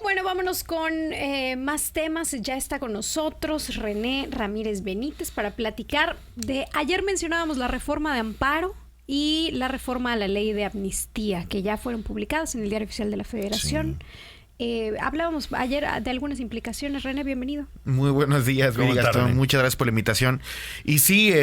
Bueno, vámonos con más temas. Ya está con nosotros René Ramírez Benítez para platicar de... Ayer mencionábamos la reforma de amparo y la reforma a la ley de amnistía, que ya fueron publicadas en el Diario Oficial de la Federación. Sí. Hablábamos ayer de algunas implicaciones. René, bienvenido. Muy buenos días, Viri Gastón. Muchas gracias por la invitación. Y sí,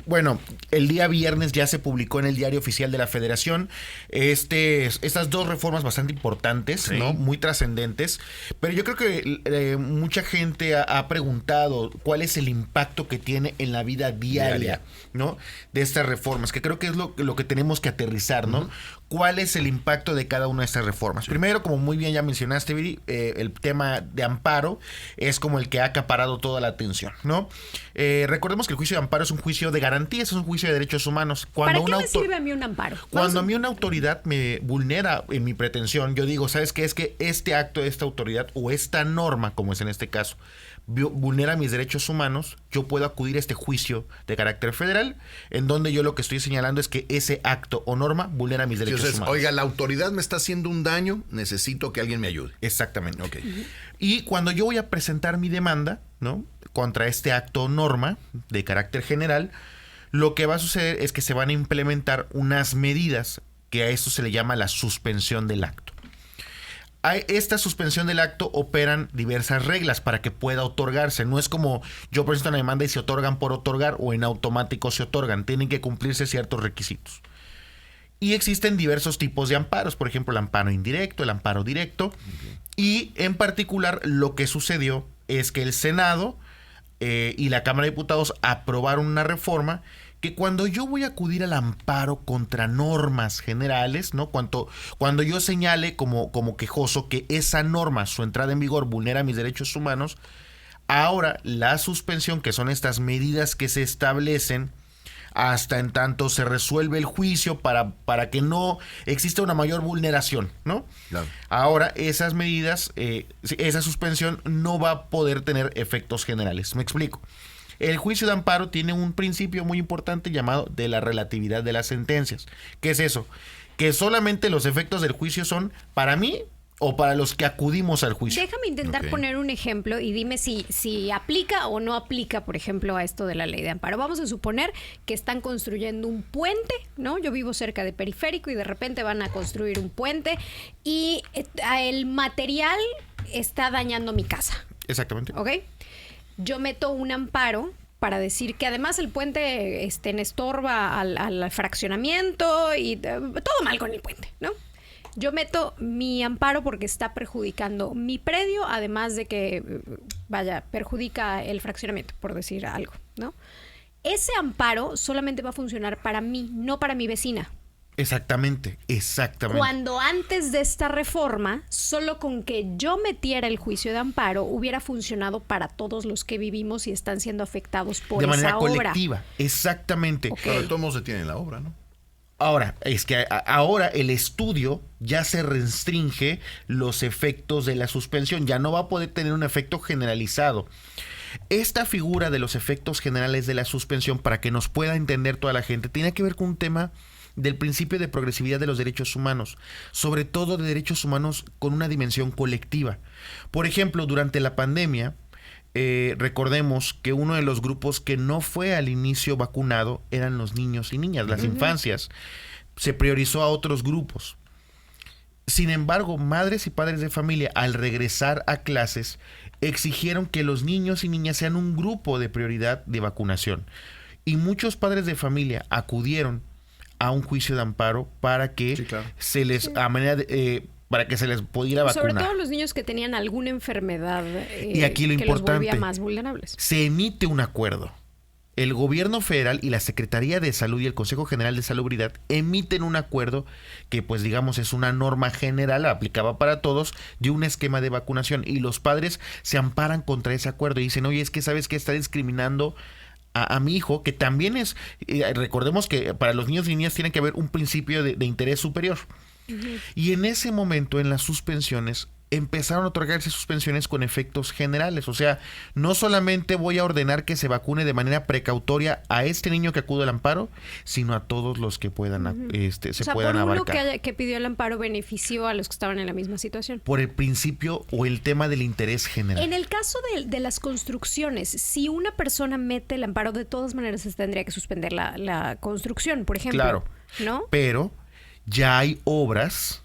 bueno, el día viernes ya se publicó en el Diario Oficial de la Federación estas dos reformas bastante importantes, sí, ¿no? Muy trascendentes. Pero yo creo que mucha gente ha preguntado cuál es el impacto que tiene en la vida diaria, ¿no? De estas reformas, que creo que es lo que tenemos que aterrizar, ¿no? ¿Cuál es el impacto de cada una de estas reformas? Sí. Primero, como muy bien ya mencionaste, Viri, el tema de amparo es como el que ha acaparado toda la atención, ¿no? Recordemos que el juicio de amparo es un juicio de garantías, es un juicio de derechos humanos. ¿Para qué me sirve a mí un amparo? Cuando a mí una autoridad me vulnera en mi pretensión, yo digo, ¿sabes qué? Es que este acto de esta autoridad o esta norma, como es en este caso, vulnera mis derechos humanos, yo puedo acudir a este juicio de carácter federal, en donde yo lo que estoy señalando es que ese acto o norma vulnera mis derechos humanos. Oiga, la autoridad me está haciendo un daño, necesito que alguien me ayude. Exactamente. Okay. Y cuando yo voy a presentar mi demanda, ¿no?, contra este acto o norma de carácter general, lo que va a suceder es que se van a implementar unas medidas que a esto se le llama la suspensión del acto. A esta suspensión del acto operan diversas reglas para que pueda otorgarse. No es como yo presento una demanda y se otorgan por otorgar o en automático se otorgan. Tienen que cumplirse ciertos requisitos. Y existen diversos tipos de amparos. Por ejemplo, el amparo indirecto, el amparo directo. Okay. Y en particular lo que sucedió es que el Senado y la Cámara de Diputados aprobaron una reforma que cuando yo voy a acudir al amparo contra normas generales, ¿no? Cuando yo señale como quejoso que esa norma, su entrada en vigor, vulnera mis derechos humanos, ahora la suspensión, que son estas medidas que se establecen hasta en tanto se resuelve el juicio para que no exista una mayor vulneración, ¿no? Claro. Ahora esas medidas, esa suspensión no va a poder tener efectos generales. Me explico. El juicio de amparo tiene un principio muy importante llamado de la relatividad de las sentencias. ¿Qué es eso? Que solamente los efectos del juicio son para mí o para los que acudimos al juicio. Déjame intentar poner un ejemplo y dime si aplica o no aplica, por ejemplo, a esto de la ley de amparo. Vamos a suponer que están construyendo un puente, ¿no? Yo vivo cerca de Periférico y de repente van a construir un puente y el material está dañando mi casa. Exactamente. ¿Ok? Yo meto un amparo para decir que además el puente estorba al fraccionamiento y todo mal con el puente, ¿no? Yo meto mi amparo porque está perjudicando mi predio, además de que, perjudica el fraccionamiento, por decir algo, ¿no? Ese amparo solamente va a funcionar para mí, no para mi vecina. Exactamente. Cuando antes de esta reforma, solo con que yo metiera el juicio de amparo hubiera funcionado para todos los que vivimos y están siendo afectados por esa obra. De manera colectiva, exactamente. Okay. Pero todos se tienen la obra, ¿no? Ahora, es que ahora el estudio ya se restringe los efectos de la suspensión, ya no va a poder tener un efecto generalizado. Esta figura de los efectos generales de la suspensión, para que nos pueda entender toda la gente, tiene que ver con un tema del principio de progresividad de los derechos humanos, sobre todo de derechos humanos con una dimensión colectiva. Por ejemplo, durante la pandemia, recordemos que uno de los grupos que no fue al inicio vacunado eran los niños y niñas, las infancias. Se priorizó a otros grupos. Sin embargo, madres y padres de familia, al regresar a clases, exigieron que los niños y niñas sean un grupo de prioridad de vacunación. Y muchos padres de familia acudieron a un juicio de amparo para que se les para que se les pudiera vacunar. Sobre todo los niños que tenían alguna enfermedad y aquí lo que importante, los volvía más vulnerables. Se emite un acuerdo. El gobierno federal y la Secretaría de Salud y el Consejo General de Salubridad emiten un acuerdo que, pues digamos, es una norma general, aplicaba para todos, de un esquema de vacunación. Y los padres se amparan contra ese acuerdo y dicen, oye, es que sabes que está discriminando a mi hijo, que también es, recordemos que para los niños y niñas tiene que haber un principio de interés superior. Y en ese momento, en las suspensiones, empezaron a otorgarse suspensiones con efectos generales. O sea, no solamente voy a ordenar que se vacune de manera precautoria a este niño que acude al amparo, sino a todos los que puedan se puedan abarcar. Por uno que pidió el amparo benefició a los que estaban en la misma situación. Por el principio o el tema del interés general. En el caso de las construcciones, si una persona mete el amparo, de todas maneras se tendría que suspender la construcción, por ejemplo. Claro, ¿no? pero ya hay obras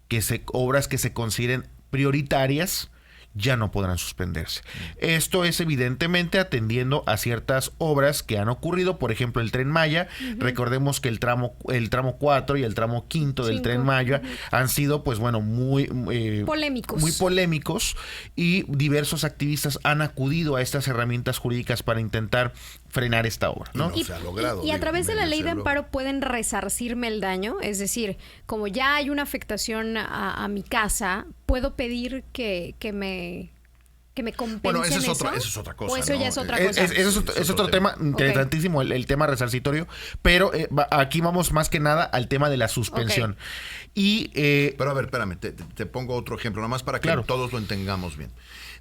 que se consideren prioritarias, ya no podrán suspenderse. Esto es evidentemente atendiendo a ciertas obras que han ocurrido, por ejemplo el Tren Maya. Recordemos que el tramo 4 y el tramo 5 del Tren Maya han sido pues bueno muy polémicos, y diversos activistas han acudido a estas herramientas jurídicas para intentar frenar esta obra, ¿no? Y no se ha logrado. Y a través de la ley de luego. amparo pueden resarcirme el daño, es decir, como ya hay una afectación a mi casa, puedo pedir que me compensen. Bueno, eso es eso. otra cosa. O eso ¿no? ya es otra cosa. Es otro tema interesantísimo, el tema resarcitorio, pero aquí vamos más que nada al tema de la suspensión. Y pero a ver, espérame, te pongo otro ejemplo, nada más para que claro, todos lo entendamos bien.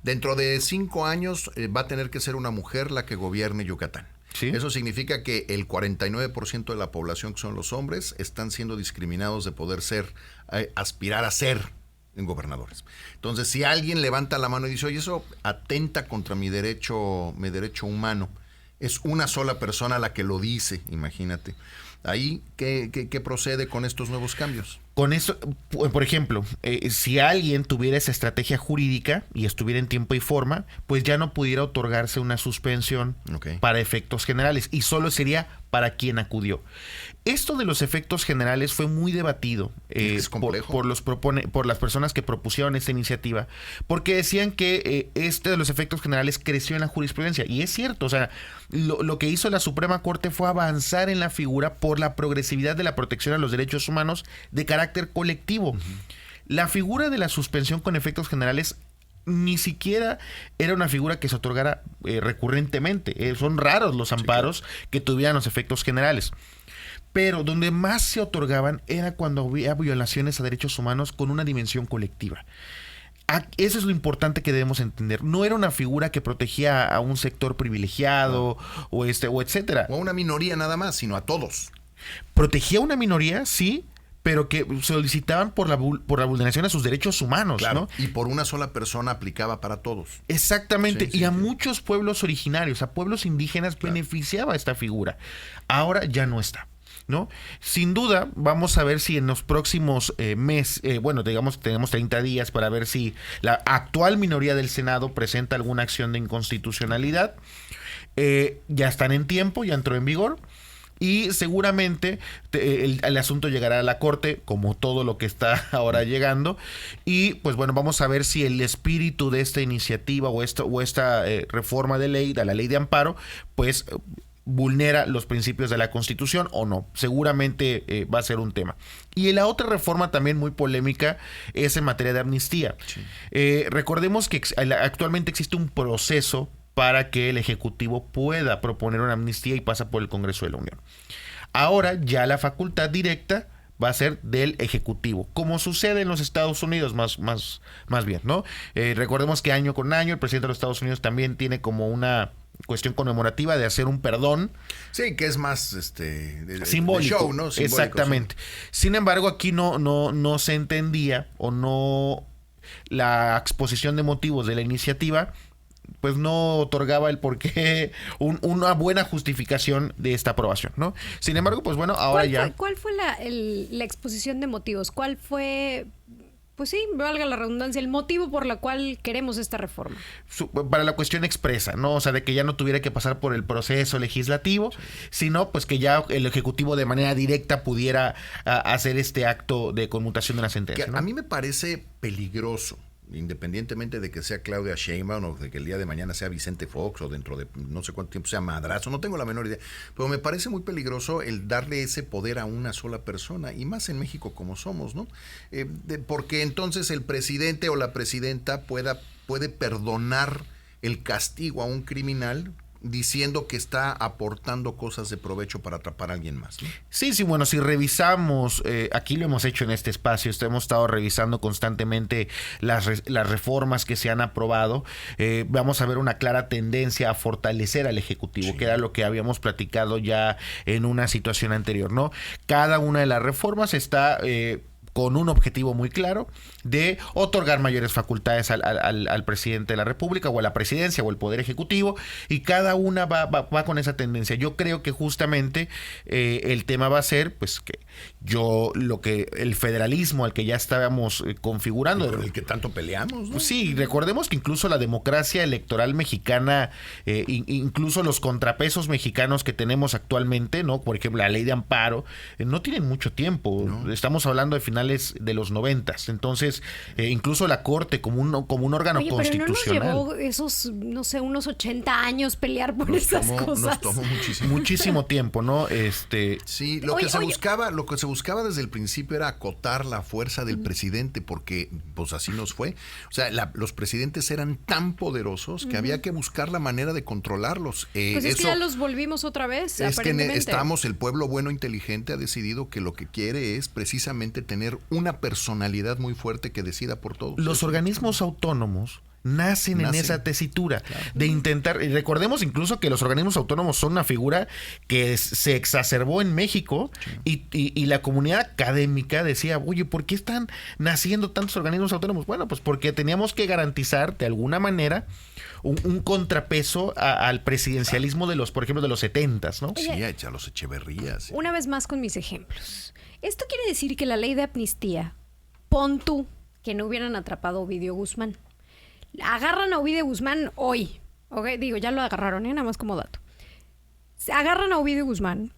Dentro de 5 años va a tener que ser una mujer la que gobierne Yucatán. ¿Sí? Eso significa que el 49% de la población, que son los hombres, están siendo discriminados de poder aspirar a ser gobernadores. Entonces, si alguien levanta la mano y dice, oye, eso atenta contra mi derecho humano, es una sola persona la que lo dice, imagínate. Ahí, ¿qué procede con estos nuevos cambios? Con eso, por ejemplo, si alguien tuviera esa estrategia jurídica y estuviera en tiempo y forma, pues ya no pudiera otorgarse una suspensión para efectos generales y solo sería para quien acudió. Esto de los efectos generales fue muy debatido por las personas que propusieron esta iniciativa, porque decían que este de los efectos generales creció en la jurisprudencia. Y es cierto, o sea, lo que hizo la Suprema Corte fue avanzar en la figura por la progresividad de la protección a los derechos humanos de carácter colectivo. La figura de la suspensión con efectos generales ni siquiera era una figura que se otorgara recurrentemente. Son raros los amparos que tuvieran los efectos generales. Pero donde más se otorgaban era cuando había violaciones a derechos humanos con una dimensión colectiva. Eso es lo importante que debemos entender. No era una figura que protegía a un sector privilegiado o etcétera. O a una minoría nada más, sino a todos. Protegía a una minoría, sí, pero que solicitaban por la vulneración a sus derechos humanos, claro, ¿no? Y por una sola persona aplicaba para todos. Exactamente, y a muchos pueblos originarios, a pueblos indígenas, beneficiaba esta figura. Ahora ya no está, ¿no? Sin duda, vamos a ver si en los próximos meses, digamos, tenemos 30 días para ver si la actual minoría del Senado presenta alguna acción de inconstitucionalidad. Ya están en tiempo, ya entró en vigor. Y seguramente el asunto llegará a la Corte, como todo lo que está ahora llegando. Y pues bueno, vamos a ver si el espíritu de esta iniciativa o esta reforma de ley, de la ley de amparo, pues vulnera los principios de la Constitución o no. Seguramente va a ser un tema. Y la otra reforma también muy polémica es en materia de amnistía. Sí. Recordemos que actualmente existe un proceso para que el Ejecutivo pueda proponer una amnistía y pasa por el Congreso de la Unión. Ahora ya la facultad directa va a ser del Ejecutivo, como sucede en los Estados Unidos más bien, ¿no? Recordemos que año con año el presidente de los Estados Unidos también tiene como una cuestión conmemorativa de hacer un perdón. Sí, que es más simbólico, show, ¿no? Simbólico, exactamente. Sí. Sin embargo, aquí no se entendía o no la exposición de motivos de la iniciativa pues no otorgaba el porqué, una buena justificación de esta aprobación, ¿no? Sin embargo, pues bueno, ahora ¿Cuál fue la exposición de motivos? ¿Cuál fue, pues sí, valga la redundancia, el motivo por la cual queremos esta reforma? Para la cuestión expresa, ¿no? O sea, de que ya no tuviera que pasar por el proceso legislativo, sino pues que ya el Ejecutivo de manera directa pudiera hacer este acto de conmutación de la sentencia, ¿no? A mí me parece peligroso, independientemente de que sea Claudia Sheinbaum o de que el día de mañana sea Vicente Fox o dentro de no sé cuánto tiempo sea Madrazo, no tengo la menor idea, pero me parece muy peligroso el darle ese poder a una sola persona y más en México como somos, ¿no? Porque entonces el presidente o la presidenta puede perdonar el castigo a un criminal diciendo que está aportando cosas de provecho para atrapar a alguien más, ¿no? Sí, sí, bueno, si revisamos, aquí lo hemos hecho en este espacio, hemos estado revisando constantemente las reformas que se han aprobado, vamos a ver una clara tendencia a fortalecer al Ejecutivo, sí, que era lo que habíamos platicado ya en una situación anterior, ¿no? Cada una de las reformas está con un objetivo muy claro de otorgar mayores facultades al presidente de la República o a la presidencia o al Poder Ejecutivo, y cada una va con esa tendencia. Yo creo que justamente el tema va a ser pues que el federalismo al que ya estábamos configurando, por el que tanto peleamos, ¿no? Sí, recordemos que incluso la democracia electoral mexicana, incluso los contrapesos mexicanos que tenemos actualmente, ¿no? Por ejemplo, la ley de amparo, no tienen mucho tiempo. No. Estamos hablando de finales de los 90. Entonces, incluso la Corte como un órgano constitucional. Pero no nos llevó esos, no sé, unos 80 años pelear por esas cosas. Nos tomó muchísimo tiempo, ¿no? Sí, lo que se buscaba desde el principio era acotar la fuerza del presidente, porque pues así nos fue. O sea, los presidentes eran tan poderosos que había que buscar la manera de controlarlos. Pues es que ya los volvimos otra vez, aparentemente. El pueblo bueno inteligente ha decidido que lo que quiere es precisamente tener una personalidad muy fuerte que decida por todos. Los organismos autónomos nacen en esa tesitura, claro, de intentar, y recordemos incluso que los organismos autónomos son una figura que se exacerbó en México, sí, y la comunidad académica decía, oye, ¿por qué están naciendo tantos organismos autónomos? Bueno, pues porque teníamos que garantizar de alguna manera un contrapeso al presidencialismo de los, por ejemplo, de los 70s, ¿no? Sí, a los Echeverrías. Sí. Una vez más con mis ejemplos. Esto quiere decir que la ley de amnistía, pon tú que no hubieran atrapado a Ovidio Guzmán. Agarran a Ovidio Guzmán hoy, ¿ok? Digo, ya lo agarraron, nada más como dato. Agarran a Ovidio Guzmán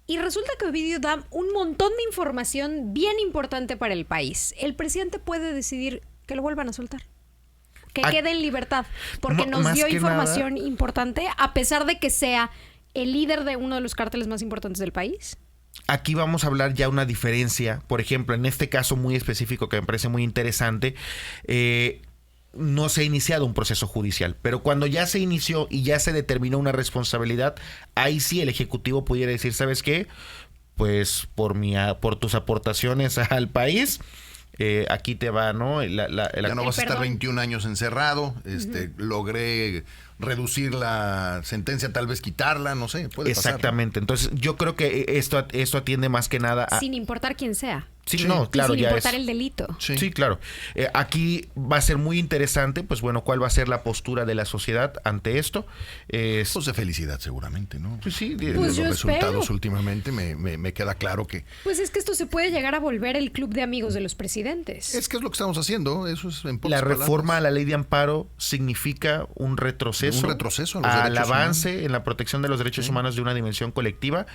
y resulta que Ovidio da un montón de información bien importante para el país. El presidente puede decidir que lo vuelvan a soltar, que quede en libertad, porque nos dio información importante, a pesar de que sea el líder de uno de los cárteles más importantes del país. Aquí vamos a hablar ya una diferencia, por ejemplo, en este caso muy específico que me parece muy interesante, no se ha iniciado un proceso judicial, pero cuando ya se inició y ya se determinó una responsabilidad, ahí sí el Ejecutivo pudiera decir, ¿sabes qué? Pues por tus aportaciones al país, aquí te va, ¿no? Ya no vas a estar 21 años encerrado, logré reducir la sentencia, tal vez quitarla, no sé, puede pasar. Exactamente, Entonces yo creo que esto atiende más que nada a... Sin importar quién sea. Sí, no, claro, sin importar el delito. Sí, claro. Aquí va a ser muy interesante, pues bueno, cuál va a ser la postura de la sociedad ante esto. Pues de felicidad seguramente, ¿no? Pues sí. De los resultados últimamente me queda claro que... Pues es que esto se puede llegar a volver el club de amigos de los presidentes. Es que es lo que estamos haciendo, eso es en pocas La reforma palabras. a la ley de amparo significa un retroceso al avance en la protección de los derechos humanos de una dimensión colectiva,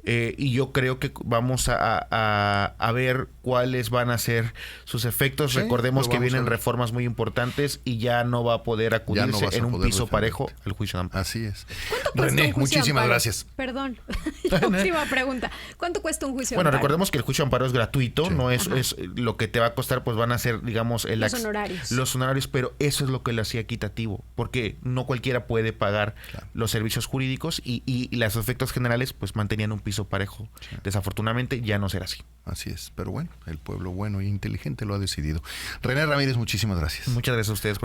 y yo creo que vamos a ver cuáles van a ser sus efectos. Recordemos que vienen reformas muy importantes y ya no va a poder acudirse en un piso parejo el juicio de amparo. Así es. René, muchísimas gracias. Perdón. Última pregunta. ¿Cuánto cuesta un juicio de amparo? Bueno, recordemos que el juicio de amparo es gratuito, no es lo que te va a costar, pues van a ser, digamos, los honorarios, pero eso es lo que lo hacía equitativo, porque no cualquiera puede pagar los servicios jurídicos y los efectos generales pues mantenían un piso parejo. Desafortunadamente ya no será así. Así es, pero bueno, el pueblo bueno e inteligente lo ha decidido. René Ramírez, muchísimas gracias. Muchas gracias a ustedes.